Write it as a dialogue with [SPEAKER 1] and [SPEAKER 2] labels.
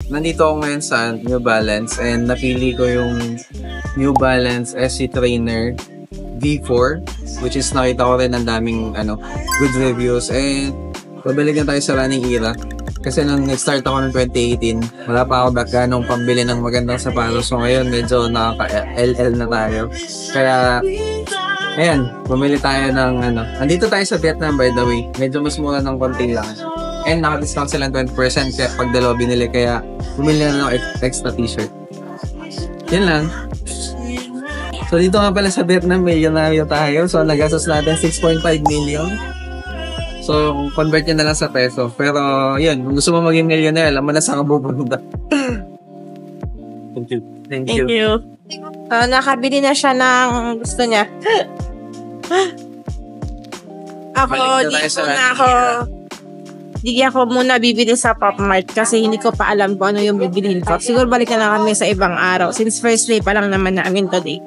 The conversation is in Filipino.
[SPEAKER 1] nandito ako ngayon sa New Balance and napili ko yung New Balance SC Trainer V4, which is nakita ko rin ang daming good reviews, and pabalik na tayo sa running era. Kasi nung nag-start ako ng 2018, wala pa ako ganong pambili ng magandang sapatos. So ngayon, medyo nakaka-LL na tayo. Kaya, ayan, bumili tayo ng Nandito tayo sa Vietnam, by the way. Medyo mas mura ng konti lang. And naka-discount sila ng 20% kaya pag dalawa binili. Kaya, bumili na ng extra t-shirt. Yan lang. So dito nga pala sa Vietnam, millionaire tayo. So nagastos natin 6.5 million. So, convert nyo na lang sa peso. Pero, yun, kung gusto mo maging millionaire, alam mo na saan ka pupunta. Thank you.
[SPEAKER 2] Thank you. Nakabili na siya ng gusto niya. Hindi ako muna bibili sa Pop Mart kasi hindi ko pa alam kung ano yung bibilihin ko. Siguro balik na lang kami sa ibang araw since first day pa lang naman namin today.